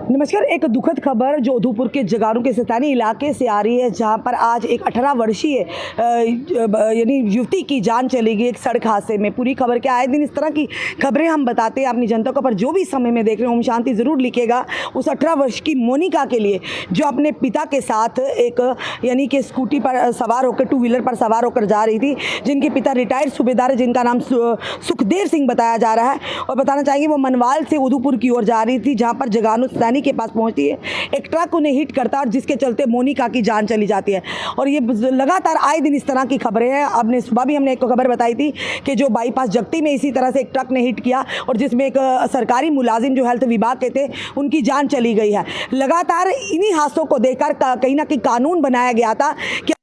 नमस्कार। एक दुखद खबर जो उधमपुर के जगारू के सैतानी इलाके से आ रही है, जहां पर आज एक 18 वर्षीय यानी युवती की जान चली गई एक सड़क हादसे में। पूरी खबर क्या, आए दिन इस तरह की खबरें हम बताते हैं अपनी जनता को, पर जो भी समय में देख रहे हो ओम शांति ज़रूर लिखेगा उस 18 वर्ष की मोनिका के लिए, जो अपने पिता के साथ एक यानी कि स्कूटी पर सवार होकर, टू व्हीलर पर सवार होकर जा रही थी, जिनके पिता रिटायर्ड सूबेदार है, जिनका नाम सुखदेव सिंह बताया जा रहा है। और बताना चाहेंगे वो मनवाल से उधमपुर की ओर जा रही थी, जहाँ पर जगानू के पास पहुंचती है, एक ट्रक उन्हें हिट करता है और जिसके चलते मोनिका की जान चली जाती है। और ये लगातार आए दिन इस तरह की खबरें हैं। आपने सुबह भी हमने एक खबर बताई थी कि जो बाईपास जगती में इसी तरह से एक ट्रक ने हिट किया और जिसमें एक सरकारी मुलाजिम जो हेल्थ विभाग के थे उनकी जान चली गई है। लगातार इन्हीं हादसों को देखकर कहीं ना कहीं कानून बनाया गया था कि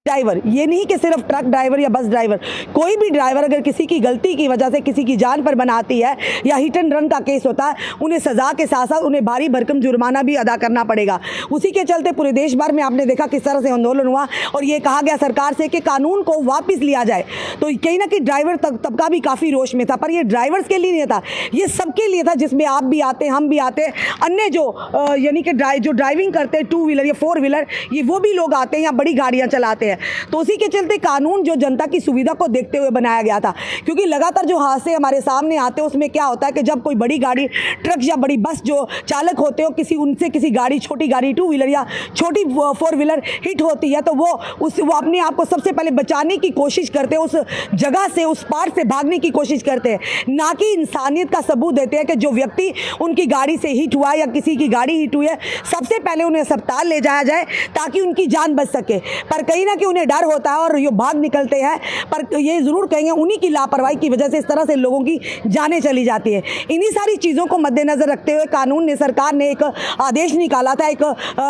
ड्राइवर, ये नहीं कि सिर्फ ट्रक ड्राइवर या बस ड्राइवर, कोई भी ड्राइवर अगर किसी की गलती की वजह से किसी की जान पर बनाती है या हिट एंड रन का केस होता है, उन्हें सज़ा के साथ साथ उन्हें भारी भरकम जुर्माना भी अदा करना पड़ेगा। उसी के चलते पूरे देश भर में आपने देखा किस तरह से आंदोलन हुआ और ये कहा गया सरकार से कि कानून को वापस लिया जाए। तो कहीं ना कहीं ड्राइवर तबका भी काफ़ी रोष में था, पर ये ड्राइवर्स के लिए नहीं था, ये सबके लिए था, जिसमें आप भी आते, हम भी आते, अन्य जो यानी कि जो ड्राइविंग करते हैं, टू व्हीलर या फोर व्हीलर, ये वो भी लोग आते हैं या बड़ी गाड़ियाँ चलाते हैं। तो उसी के चलते कानून जो जनता की सुविधा को देखते हुए बनाया गया था, क्योंकि लगातार जो हादसे हमारे सामने आते हैं उसमें क्या होता है कि जब कोई बड़ी गाड़ी, ट्रक या बड़ी बस जो चालक होते हो, किसी गाड़ी, छोटी गाड़ी, टू व्हीलर या छोटी फोर व्हीलर हिट होती है, तो वो अपने आप को सबसे पहले बचाने की कोशिश करते हैं, उस जगह से, उस पार से भागने की कोशिश करते हैं, ना कि इंसानियत का सबूत देते हैं कि जो व्यक्ति उनकी गाड़ी से हिट हुआ या किसी की गाड़ी हिट हुई है, सबसे पहले उन्हें अस्पताल ले जाया जाए ताकि उनकी जान बच सके। पर कहीं ना कहीं उन्हें डर होता है और ये भाग निकलते हैं। पर ये ज़रूर कहेंगे उन्हीं की लापरवाही की वजह से इस तरह से लोगों की जानें चली जाती है। इन्हीं सारी चीज़ों को मद्देनज़र रखते हुए सरकार ने एक आदेश निकाला था, एक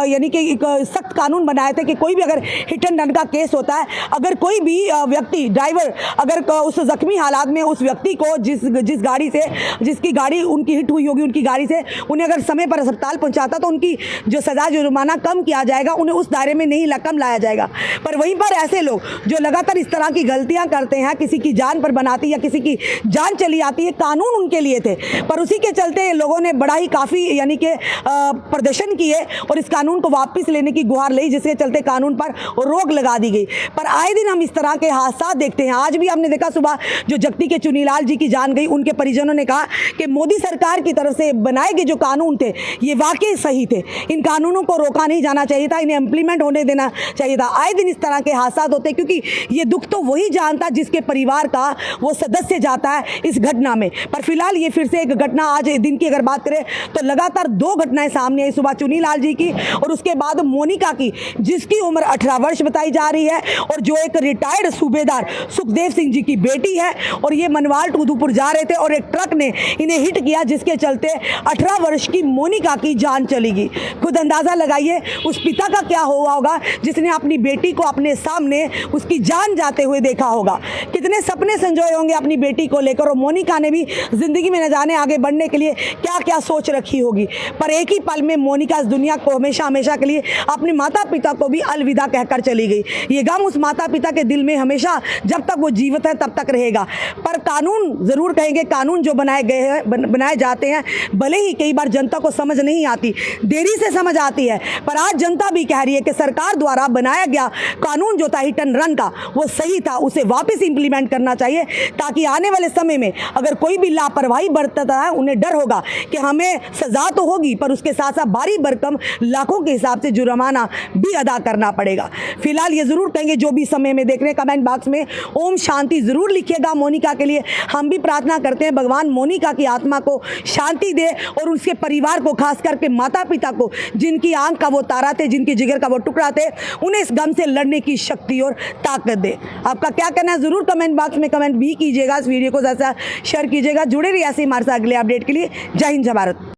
यानी कि एक सख्त कानून बनाए थे कि कोई भी अगर हिट एंड रन का केस होता है, अगर कोई भी व्यक्ति, ड्राइवर अगर उस जख्मी हालात में उस व्यक्ति को जिस गाड़ी से, जिसकी गाड़ी उनकी हिट हुई होगी, उनकी गाड़ी से उन्हें अगर समय पर अस्पताल पहुँचाता तो उनकी जो सज़ा जुर्माना कम किया जाएगा, उन्हें उस दायरे में नहीं कम लाया जाएगा। पर वहीं पर ऐसे लोग जो लगातार इस तरह की गलतियां करते हैं, किसी की जान पर बनाती या किसी की जान चली आती है, कानून उनके लिए थे, पर उसी के चलते लोगों ने बड़ा ही काफ़ी यानी कि प्रदर्शन किए और इस कानून को वापस लेने की गुहार ली, जिसके चलते कानून पर रोक लगा दी गई। पर आए दिन हम इस तरह के हादसा देखते हैं। आज भी हमने देखा सुबह जो जगती के चुनीलाल जी की जान गई, उनके परिजनों ने कहा कि मोदी सरकार की तरफ से बनाए गए जो कानून थे ये वाकई सही थे, इन कानूनों को रोका नहीं जाना चाहिए था, इन्हें इम्प्लीमेंट होने देना चाहिए था। आए दिन इस तरह के हादसा होते, क्योंकि ये दुख तो वही जानता जिसके परिवार का वो सदस्य जाता है इस घटना में। पर फिलहाल ये फिर से एक घटना, आज दिन की अगर बात करें तो लगातार दो घटनाएं सामने आई, सुबह चुनीलाल जी की और उसके बाद मोनिका की, जिसकी उम्र 18 वर्ष बताई जा रही है और जो एक रिटायर्ड सूबेदार सुखदेव सिंह जी की बेटी है। और ये मनवाल टू उधमपुर जा रहे थे और एक ट्रक ने इन्हें हिट किया, जिसके चलते 18 वर्ष की मोनिका की जान चली गई। खुद अंदाजा लगाइए उस पिता का क्या हुआ होगा जिसने अपनी बेटी को अपने सामने उसकी जान जाते हुए देखा होगा। कितने सपने संजोए होंगे अपनी बेटी को लेकर, और मोनिका ने भी जिंदगी में न जाने आगे बढ़ने के लिए क्या क्या सोच रखी होगी। पर एक ही पल में मोनिका इस दुनिया को हमेशा हमेशा के लिए अपने माता पिता को भी अलविदा कहकर चली गई। ये गम उस माता पिता के दिल में हमेशा, जब तक वो जीवित है तब तक रहेगा। पर कानून ज़रूर कहेंगे, कानून जो बनाए गए हैं, बनाए जाते हैं, भले ही कई बार जनता को समझ नहीं आती, देरी से समझ आती है, पर आज जनता भी कह रही है कि सरकार द्वारा बनाया गया कानून जो था हिट एंड रन का, वो सही था, उसे वापस इंप्लीमेंट करना चाहिए, ताकि आने वाले समय में अगर कोई भी लापरवाही बरतता है, उन्हें डर होगा कि हमें सजा तो होगी पर उसके साथ साथ भारी भरकम लाखों के हिसाब से जुर्माना भी अदा करना पड़ेगा। फिलहाल ये जरूर कहेंगे जो भी समय में देख रहे हैं, कमेंट बॉक्स में ओम शांति जरूर लिखिएगा मोनिका के लिए। हम भी प्रार्थना करते हैं भगवान मोनिका की आत्मा को शांति दे और उसके परिवार को, खास करके माता पिता को, जिनकी आंख का वो तारा थे, जिनकी जिगर का वो टुकड़ा थे, उन्हें इस गम से लड़ने की शक्ति और ताकत दे। आपका क्या कहना है जरूर कमेंट बॉक्स में कमेंट भी कीजिएगा। इस वीडियो को ज़्यादा शेयर कीजिएगा। जुड़े रहिए ऐसे हमारे साथ अगले अपडेट के लिए। जय हिंद, जय भारत।